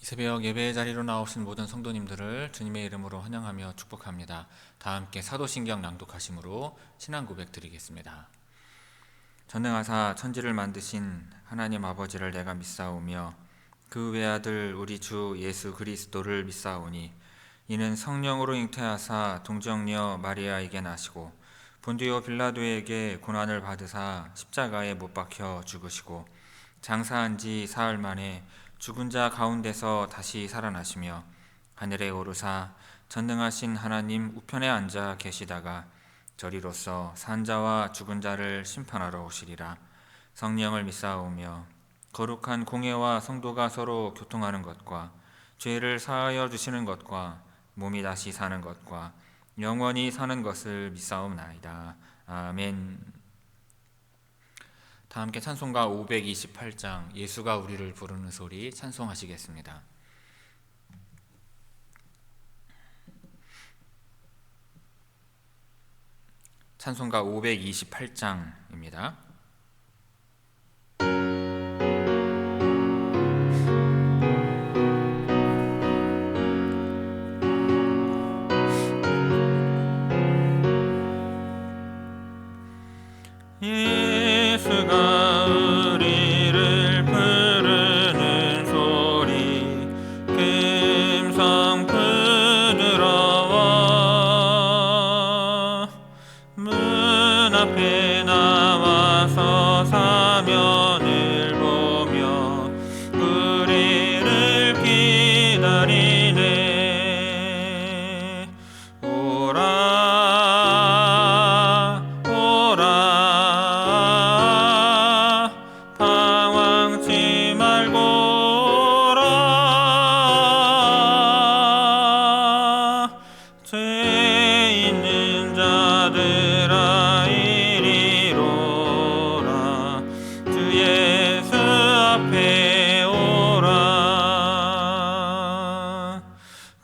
새벽 예배의 자리로 나오신 모든 성도님들을 주님의 이름으로 환영하며 축복합니다. 다 함께 사도신경 낭독하심으로 신앙 고백 드리겠습니다. 전능하사 천지를 만드신 하나님 아버지를 내가 믿사오며 그 외아들 우리 주 예수 그리스도를 믿사오니 이는 성령으로 잉태하사 동정녀 마리아에게 나시고 본디오 빌라도에게 고난을 받으사 십자가에 못 박혀 죽으시고 장사한 지 사흘 만에 죽은 자 가운데서 다시 살아나시며 하늘에 오르사 전능하신 하나님 우편에 앉아 계시다가 저리로서 산 자와 죽은 자를 심판하러 오시리라. 성령을 믿사오며 거룩한 공회와 성도가 서로 교통하는 것과 죄를 사하여 주시는 것과 몸이 다시 사는 것과 영원히 사는 것을 믿사옵나이다. 아멘. 다 함께 찬송가 528장 예수가 우리를 부르는 소리 찬송하시겠습니다. 찬송가 528장입니다. 예수가 우리를 부르는 소리 금성 부드러워 문 앞에 나와서 사면을 보며 우리를 기다리네. 오라 오라 방황치 말고 오라. 죄 있는 자들아 이리로라. 주 예수 앞에 오라.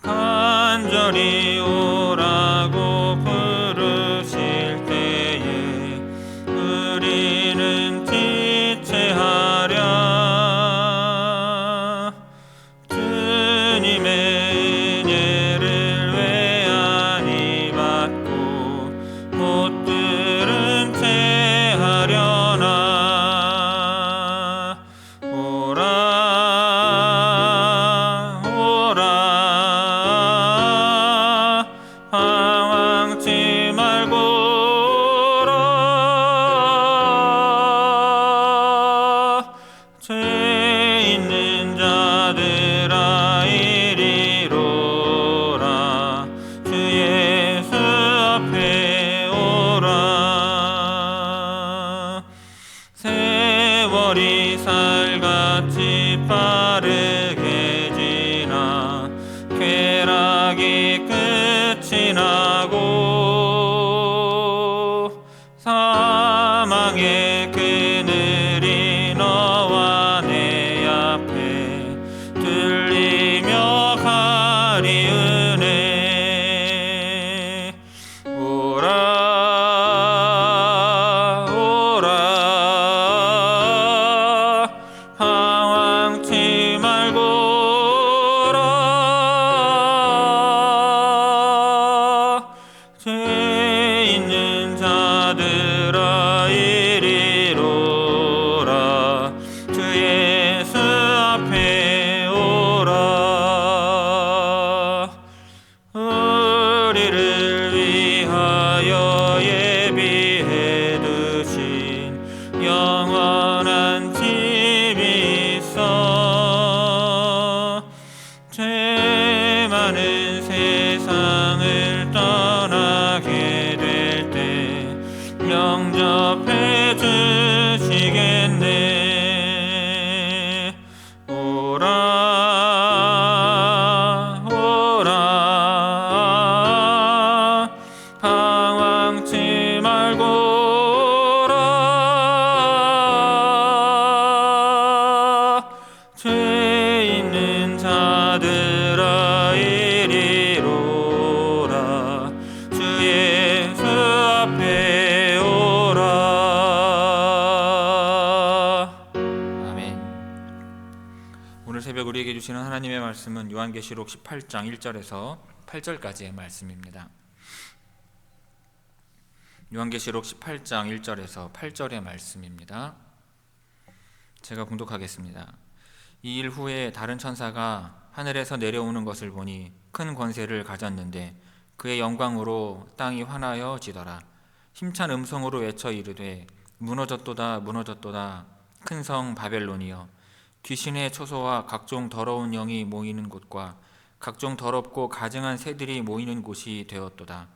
간절히 오라고 부르실 때에 우리는 지체하랴. 주님의 은혜를 왜 아니 받고 못 들은 채 하려나. 오라 오라 방황치 말고 오라. 죄 있는 자들아 이리로라. 주 예수 앞에 오라. 세월이 살같이 빠르게 지나 쾌락이 끝이 나고 사망의 그늘이 너와 내 앞에 들리며 가리우네. 오라 오라 방황치 말고 새벽 우리에게 주시는 하나님의 말씀은 요한계시록 18장 1절에서 8절까지의 말씀입니다. 요한계시록 18장 1절에서 8절의 말씀입니다. 제가 봉독하겠습니다. 이 일 후에 다른 천사가 하늘에서 내려오는 것을 보니 큰 권세를 가졌는데 그의 영광으로 땅이 환하여 지더라. 힘찬 음성으로 외쳐 이르되 무너졌도다 무너졌도다 큰 성 바벨론이여, 귀신의 초소와 각종 더러운 영이 모이는 곳과 각종 더럽고 가증한 새들이 모이는 곳이 되었도다.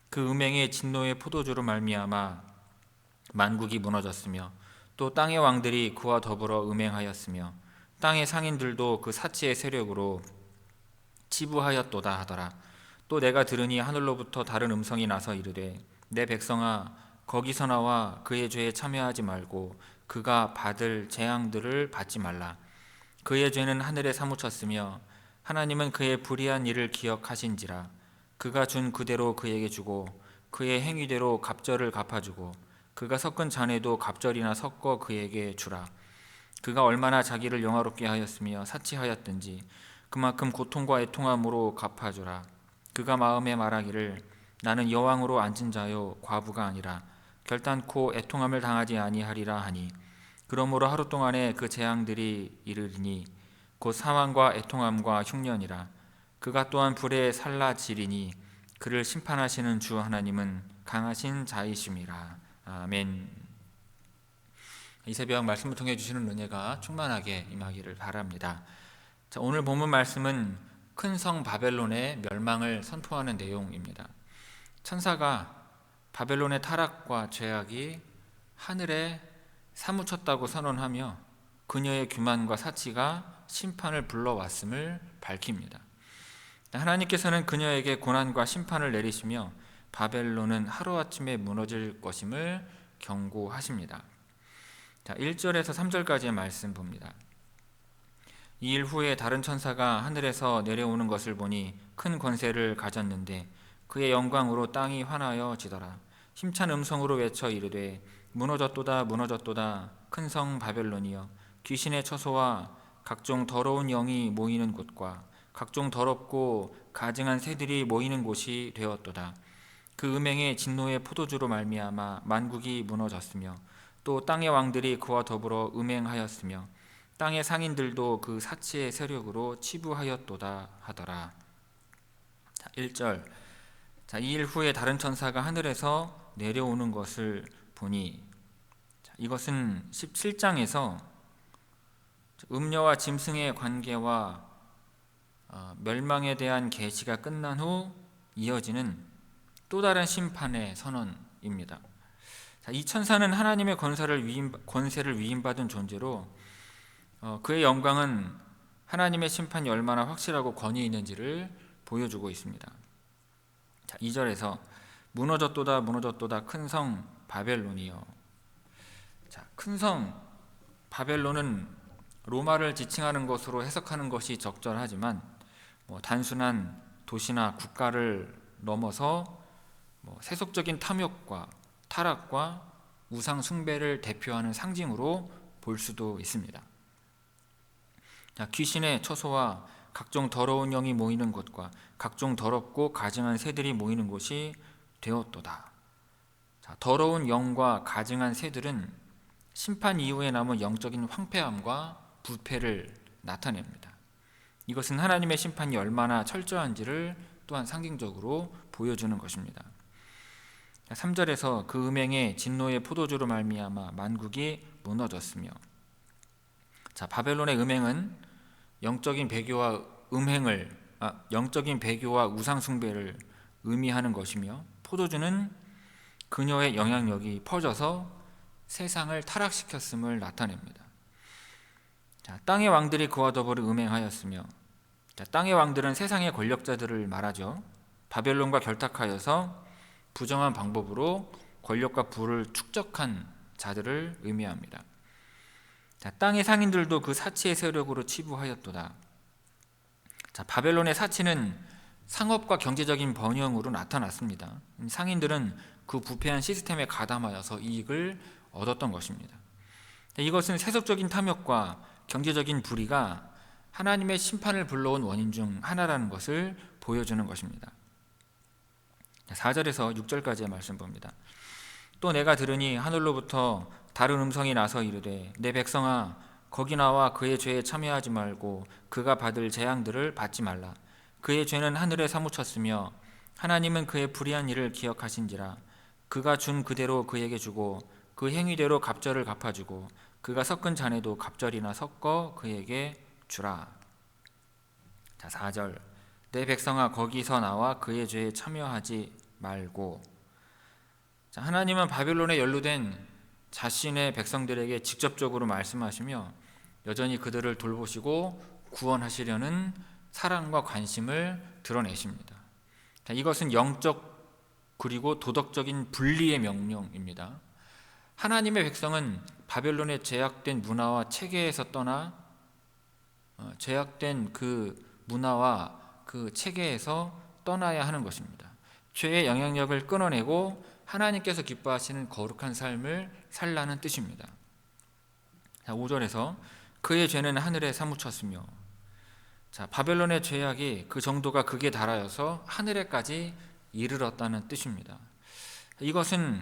그 음행의 진노의 포도주로 말미암아 만국이 무너졌으며 또 땅의 왕들이 그와 더불어 음행하였으며 땅의 상인들도 그 사치의 세력으로 치부하였도다 하더라. 또 내가 들으니 하늘로부터 다른 음성이 나서 이르되 내 백성아, 거기서 나와 그의 죄에 참여하지 말고 그가 받을 재앙들을 받지 말라. 그의 죄는 하늘에 사무쳤으며 하나님은 그의 불의한 일을 기억하신지라. 그가 준 그대로 그에게 주고 그의 행위대로 갑절을 갚아주고 그가 섞은 잔에도 갑절이나 섞어 그에게 주라. 그가 얼마나 자기를 영화롭게 하였으며 사치하였든지 그만큼 고통과 애통함으로 갚아주라. 그가 마음에 말하기를 나는 여왕으로 앉은 자요 과부가 아니라 결단코 애통함을 당하지 아니하리라 하니, 그러므로 하루 동안에 그 재앙들이 이르리니 곧 사망과 애통함과 흉년이라. 그가 또한 불에 살라지리니 그를 심판하시는 주 하나님은 강하신 자이심이라. 아멘. 이 새벽 말씀을 통해 주시는 은혜가 충만하게 임하기를 바랍니다. 자, 오늘 본문 말씀은 큰 성 바벨론의 멸망을 선포하는 내용입니다. 천사가 바벨론의 타락과 죄악이 하늘에 사무쳤다고 선언하며 그녀의 교만과 사치가 심판을 불러왔음을 밝힙니다. 하나님께서는 그녀에게 고난과 심판을 내리시며 바벨론은 하루아침에 무너질 것임을 경고하십니다. 자, 1절에서 3절까지의 말씀 봅니다. 이 일 후에 다른 천사가 하늘에서 내려오는 것을 보니 큰 권세를 가졌는데 그의 영광으로 땅이 환하여 지더라. 힘찬 음성으로 외쳐 이르되 무너졌도다 무너졌도다 큰 성 바벨론이여, 귀신의 처소와 각종 더러운 영이 모이는 곳과 각종 더럽고 가증한 새들이 모이는 곳이 되었도다. 그 음행의 진노의 포도주로 말미암아 만국이 무너졌으며 또 땅의 왕들이 그와 더불어 음행하였으며 땅의 상인들도 그 사치의 세력으로 치부하였도다 하더라. 1절. 이 일 후에 다른 천사가 하늘에서 내려오는 것을 보니, 이것은 17장에서 음녀와 짐승의 관계와 멸망에 대한 계시가 끝난 후 이어지는 또 다른 심판의 선언입니다. 이 천사는 하나님의 권세를 위임받은 존재로 그의 영광은 하나님의 심판이 얼마나 확실하고 권위 있는지를 보여주고 있습니다. 2절에서 무너졌도다 무너졌도다 큰 성 바벨론이여. 큰 성 바벨론은 로마를 지칭하는 것으로 해석하는 것이 적절하지만 단순한 도시나 국가를 넘어서 세속적인 탐욕과 타락과 우상 숭배를 대표하는 상징으로 볼 수도 있습니다. 귀신의 처소와 각종 더러운 영이 모이는 곳과 각종 더럽고 가증한 새들이 모이는 곳이 되었도다. 더러운 영과 가증한 새들은 심판 이후에 남은 영적인 황폐함과 부패를 나타냅니다. 이것은 하나님의 심판이 얼마나 철저한지를 또한 상징적으로 보여주는 것입니다. 3절에서 그 음행의 진노의 포도주로 말미암아 만국이 무너졌으며, 바벨론의 음행은 영적인 배교와 우상 숭배를 의미하는 것이며, 포도주는 그녀의 영향력이 퍼져서 세상을 타락시켰음을 나타냅니다. 땅의 왕들이 그와 더불어 음행하였으며, 땅의 왕들은 세상의 권력자들을 말하죠. 바벨론과 결탁하여서 부정한 방법으로 권력과 부를 축적한 자들을 의미합니다. 땅의 상인들도 그 사치의 세력으로 치부하였도다. 바벨론의 사치는 상업과 경제적인 번영으로 나타났습니다. 상인들은 그 부패한 시스템에 가담하여서 이익을 얻었던 것입니다. 이것은 세속적인 탐욕과 경제적인 불의가 하나님의 심판을 불러온 원인 중 하나라는 것을 보여주는 것입니다. 4절에서 6절까지의 말씀 봅니다. 또 내가 들으니 하늘로부터 다른 음성이 나서 이르되 내 백성아 거기 나와 그의 죄에 참여하지 말고 그가 받을 재앙들을 받지 말라. 그의 죄는 하늘에 사무쳤으며 하나님은 그의 불의한 일을 기억하신지라. 그가 준 그대로 그에게 주고 그 행위대로 갑절을 갚아주고 그가 섞은 잔에도 갑절이나 섞어 그에게 주라. 자, 4절 내 백성아 거기서 나와 그의 죄에 참여하지 말고. 자, 하나님은 바벨론에 연루된 자신의 백성들에게 직접적으로 말씀하시며 여전히 그들을 돌보시고 구원하시려는 사랑과 관심을 드러내십니다. 자, 이것은 영적 그리고 도덕적인 분리의 명령입니다. 하나님의 백성은 바벨론의 제약된 문화와 체계에서 떠나 제약된 그 문화와 그 체계에서 떠나야 하는 것입니다. 죄의 영향력을 끊어내고 하나님께서 기뻐하시는 거룩한 삶을 살라는 뜻입니다. 5절에서 그의 죄는 하늘에 사무쳤으며, 자, 바벨론의 죄악이 그 정도가 극에 달하여서 하늘에까지 이르렀다는 뜻입니다. 이것은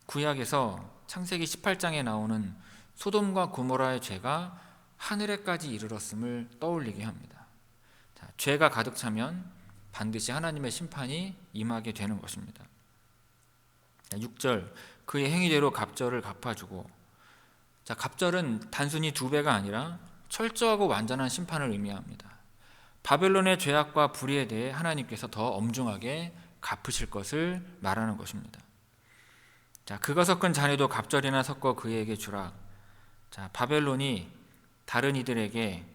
구약에서 창세기 18장에 나오는 소돔과 고모라의 죄가 하늘에까지 이르렀음을 떠올리게 합니다. 자, 죄가 가득 차면 반드시 하나님의 심판이 임하게 되는 것입니다. 6절 그의 행위대로 갑절을 갚아주고. 자, 갑절은 단순히 2배가 아니라 철저하고 완전한 심판을 의미합니다. 바벨론의 죄악과 불의에 대해 하나님께서 더 엄중하게 갚으실 것을 말하는 것입니다. 자, 그가 섞은 잔에도 갑절이나 섞어 그에게 주라. 자, 바벨론이 다른 이들에게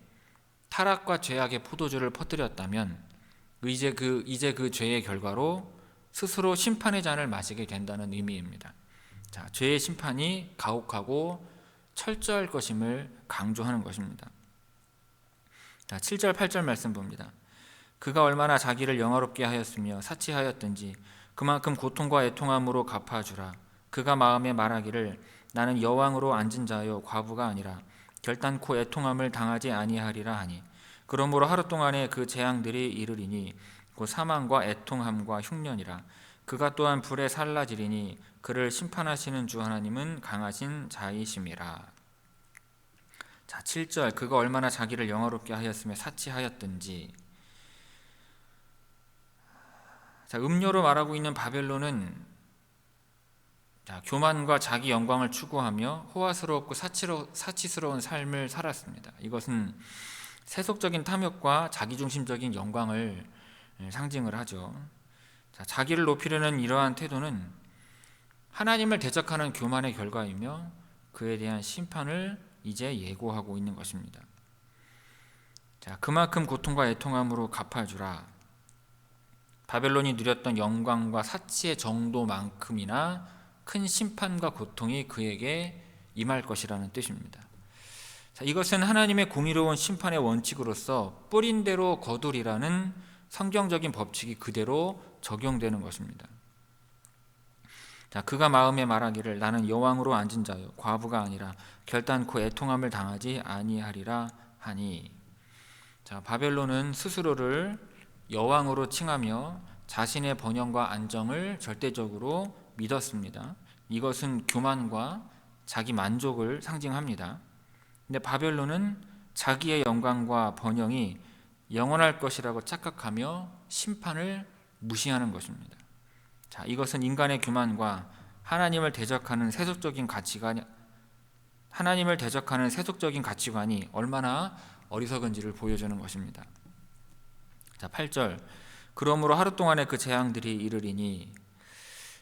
타락과 죄악의 포도주를 퍼뜨렸다면 이제 그 죄의 결과로 스스로 심판의 잔을 마시게 된다는 의미입니다. 자, 죄의 심판이 가혹하고 철저할 것임을 강조하는 것입니다. 자, 7절 8절 말씀 봅니다. 그가 얼마나 자기를 영화롭게 하였으며 사치하였든지 그만큼 고통과 애통함으로 갚아주라. 그가 마음에 말하기를 나는 여왕으로 앉은 자요 과부가 아니라 결단코 애통함을 당하지 아니하리라 하니 그러므로 하루 동안에 그 재앙들이 이르리니 곧 사망과 애통함과 흉년이라. 그가 또한 불에 살라지리니 그를 심판하시는 주 하나님은 강하신 자이심이라. 자, 7절 그가 얼마나 자기를 영화롭게 하였으며 사치하였든지. 자, 음료로 말하고 있는 바벨론은 교만과 자기 영광을 추구하며 호화스럽고 사치스러운 삶을 살았습니다. 이것은 세속적인 탐욕과 자기중심적인 영광을 상징을 하죠. 자, 자기를 높이려는 이러한 태도는 하나님을 대적하는 교만의 결과이며 그에 대한 심판을 이제 예고하고 있는 것입니다. 자, 그만큼 고통과 애통함으로 갚아주라. 바벨론이 누렸던 영광과 사치의 정도만큼이나 큰 심판과 고통이 그에게 임할 것이라는 뜻입니다. 자, 이것은 하나님의 공의로운 심판의 원칙으로서 뿌린 대로 거두리라는 성경적인 법칙이 그대로 적용되는 것입니다. 자, 그가 마음에 말하기를 나는 여왕으로 앉은 자요 과부가 아니라 결단코 애통함을 당하지 아니하리라 하니. 자, 바벨론은 스스로를 여왕으로 칭하며 자신의 번영과 안정을 절대적으로 믿었습니다. 이것은 교만과 자기 만족을 상징합니다. 근데 바벨론은 자기의 영광과 번영이 영원할 것이라고 착각하며 심판을 무시하는 것입니다. 자, 이것은 인간의 교만과 하나님을 대적하는 세속적인 가치관이 얼마나 어리석은지를 보여주는 것입니다. 자, 8절 그러므로 하루 동안에 그 재앙들이 이르리니.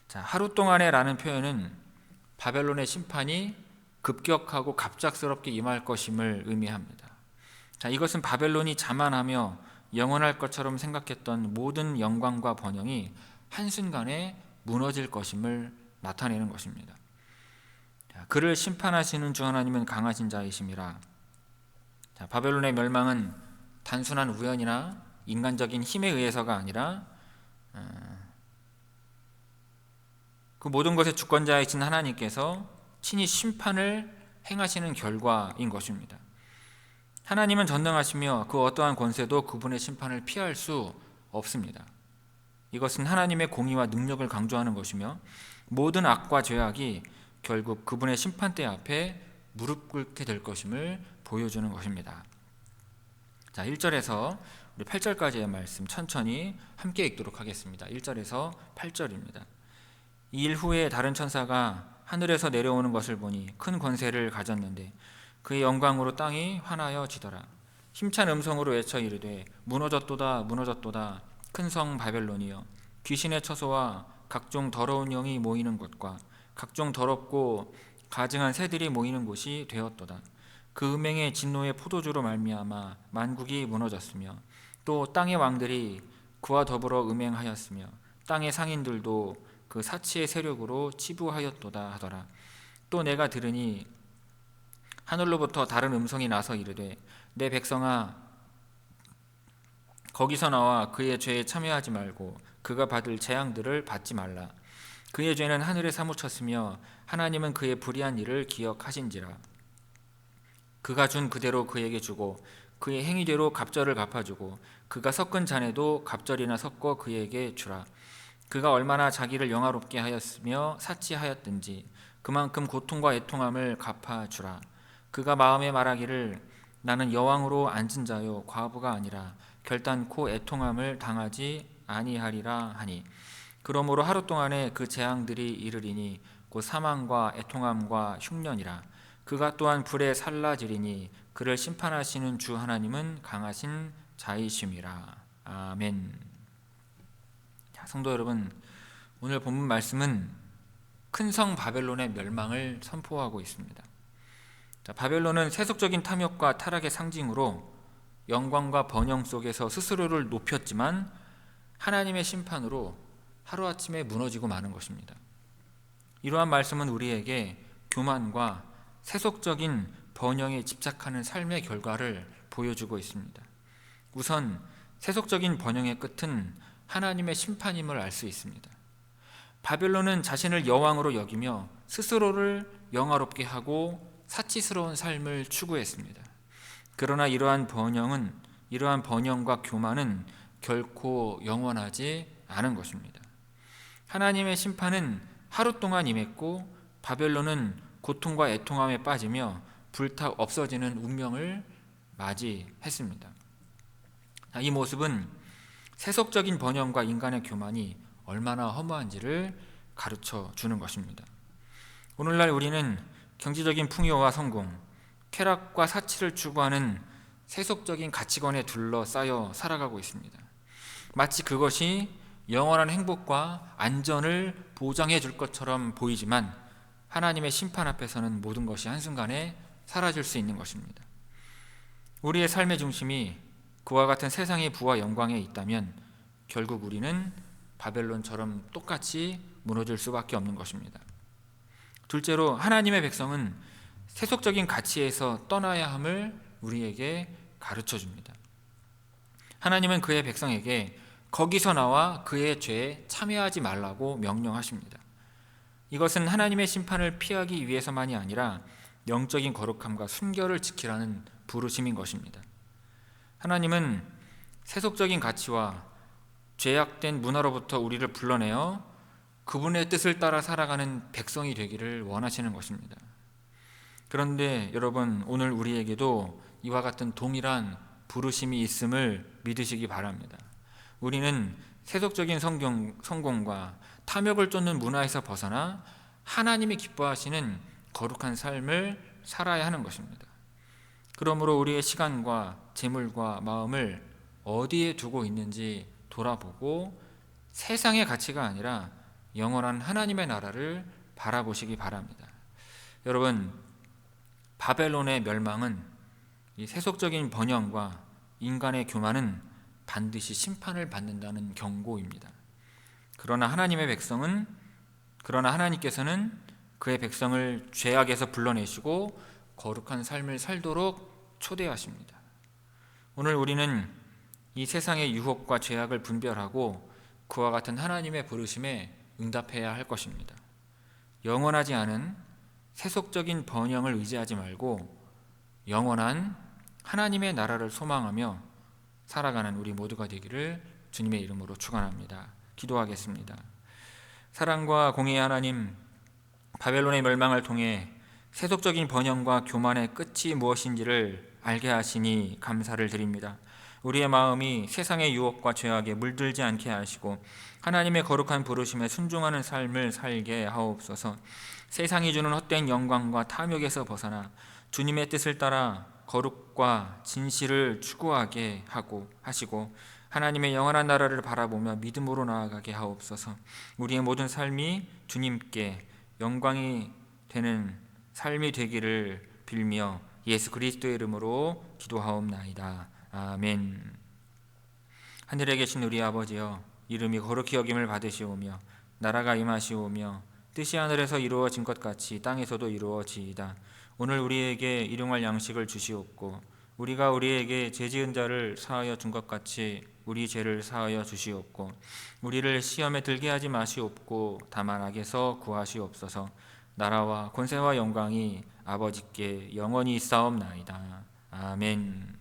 자, 하루 동안에 라는 표현은 바벨론의 심판이 급격하고 갑작스럽게 임할 것임을 의미합니다. 자, 이것은 바벨론이 자만하며 영원할 것처럼 생각했던 모든 영광과 번영이 한순간에 무너질 것임을 나타내는 것입니다. 자, 그를 심판하시는 주 하나님은 강하신 자이심이라. 자, 바벨론의 멸망은 단순한 우연이나 인간적인 힘에 의해서가 아니라 그 모든 것의 주권자이신 하나님께서 친히 심판을 행하시는 결과인 것입니다. 하나님은 전능하시며 그 어떠한 권세도 그분의 심판을 피할 수 없습니다. 이것은 하나님의 공의와 능력을 강조하는 것이며 모든 악과 죄악이 결국 그분의 심판대 앞에 무릎 꿇게 될 것임을 보여주는 것입니다. 자, 1절에서 우리 8절까지의 말씀 천천히 함께 읽도록 하겠습니다. 1절에서 8절입니다. 이 일 후에 다른 천사가 하늘에서 내려오는 것을 보니 큰 권세를 가졌는데 그의 영광으로 땅이 환하여지더라. 힘찬 음성으로 외쳐 이르되 무너졌도다 무너졌도다 큰 성 바벨론이여 귀신의 처소와 각종 더러운 영이 모이는 곳과 각종 더럽고 가증한 새들이 모이는 곳이 되었도다. 그 음행의 진노의 포도주로 말미암아 만국이 무너졌으며 또 땅의 왕들이 그와 더불어 음행하였으며 땅의 상인들도 그 사치의 세력으로 치부하였도다 하더라. 또 내가 들으니 하늘로부터 다른 음성이 나서 이르되 내 백성아 거기서 나와 그의 죄에 참여하지 말고 그가 받을 재앙들을 받지 말라. 그의 죄는 하늘에 사무쳤으며 하나님은 그의 불의한 일을 기억하신지라. 그가 준 그대로 그에게 주고 그의 행위대로 갑절을 갚아주고 그가 섞은 잔에도 갑절이나 섞어 그에게 주라. 그가 얼마나 자기를 영화롭게 하였으며 사치하였든지 그만큼 고통과 애통함을 갚아주라. 그가 마음에 말하기를 나는 여왕으로 앉은 자요 과부가 아니라 결단코 애통함을 당하지 아니하리라 하니 그러므로 하루 동안에 그 재앙들이 이르리니 곧 사망과 애통함과 흉년이라. 그가 또한 불에 살라지리니 그를 심판하시는 주 하나님은 강하신 자이심이라. 아멘. 자, 성도 여러분, 오늘 본문 말씀은 큰 성 바벨론의 멸망을 선포하고 있습니다. 자, 바벨론은 세속적인 탐욕과 타락의 상징으로 영광과 번영 속에서 스스로를 높였지만 하나님의 심판으로 하루아침에 무너지고 마는 것입니다. 이러한 말씀은 우리에게 교만과 세속적인 번영에 집착하는 삶의 결과를 보여주고 있습니다. 우선 세속적인 번영의 끝은 하나님의 심판임을 알 수 있습니다. 바벨론은 자신을 여왕으로 여기며 스스로를 영화롭게 하고 사치스러운 삶을 추구했습니다. 그러나 이러한 번영과 교만은 결코 영원하지 않은 것입니다. 하나님의 심판은 하루 동안 임했고 바벨론은 고통과 애통함에 빠지며 불타 없어지는 운명을 맞이했습니다. 이 모습은 세속적인 번영과 인간의 교만이 얼마나 허무한지를 가르쳐 주는 것입니다. 오늘날 우리는 경제적인 풍요와 성공, 쾌락과 사치를 추구하는 세속적인 가치관에 둘러싸여 살아가고 있습니다. 마치 그것이 영원한 행복과 안전을 보장해 줄 것처럼 보이지만 하나님의 심판 앞에서는 모든 것이 한순간에 사라질 수 있는 것입니다. 우리의 삶의 중심이 그와 같은 세상의 부와 영광에 있다면 결국 우리는 바벨론처럼 똑같이 무너질 수밖에 없는 것입니다. 둘째로 하나님의 백성은 세속적인 가치에서 떠나야 함을 우리에게 가르쳐 줍니다. 하나님은 그의 백성에게 거기서 나와 그의 죄에 참여하지 말라고 명령하십니다. 이것은 하나님의 심판을 피하기 위해서만이 아니라 영적인 거룩함과 순결을 지키라는 부르심인 것입니다. 하나님은 세속적인 가치와 죄악된 문화로부터 우리를 불러내어 그분의 뜻을 따라 살아가는 백성이 되기를 원하시는 것입니다. 그런데 여러분, 오늘 우리에게도 이와 같은 동일한 부르심이 있음을 믿으시기 바랍니다. 우리는 세속적인 성공과 탐욕을 쫓는 문화에서 벗어나 하나님이 기뻐하시는 거룩한 삶을 살아야 하는 것입니다. 그러므로 우리의 시간과 재물과 마음을 어디에 두고 있는지 돌아보고 세상의 가치가 아니라 영원한 하나님의 나라를 바라보시기 바랍니다. 여러분, 바벨론의 멸망은 이 세속적인 번영과 인간의 교만은 반드시 심판을 받는다는 경고입니다. 그러나 하나님께서는 그의 백성을 죄악에서 불러내시고 거룩한 삶을 살도록 초대하십니다. 오늘 우리는 이 세상의 유혹과 죄악을 분별하고 그와 같은 하나님의 부르심에 응답해야 할 것입니다. 영원하지 않은 세속적인 번영을 의지하지 말고 영원한 하나님의 나라를 소망하며 살아가는 우리 모두가 되기를 주님의 이름으로 축원합니다. 기도하겠습니다. 사랑과 공의의 하나님, 바벨론의 멸망을 통해 세속적인 번영과 교만의 끝이 무엇인지를 알게 하시니 감사를 드립니다. 우리의 마음이 세상의 유혹과 죄악에 물들지 않게 하시고 하나님의 거룩한 부르심에 순종하는 삶을 살게 하옵소서. 세상이 주는 헛된 영광과 탐욕에서 벗어나 주님의 뜻을 따라 거룩과 진실을 추구하게 하시고 하나님의 영원한 나라를 바라보며 믿음으로 나아가게 하옵소서. 우리의 모든 삶이 주님께 영광이 되는 삶이 되기를 빌며 예수 그리스도의 이름으로 기도하옵나이다. 아멘. 하늘에 계신 우리 아버지여, 이름이 거룩히 여김을 받으시오며 나라가 임하시오며 뜻이 하늘에서 이루어진 것 같이 땅에서도 이루어지이다. 오늘 우리에게 일용할 양식을 주시옵고 우리가 우리에게 죄지은 자를 사하여 준 것 같이 우리 죄를 사하여 주시옵고 우리를 시험에 들게 하지 마시옵고 다만 악에서 구하시옵소서. 나라와 권세와 영광이 아버지께 영원히 있사옵나이다. 아멘.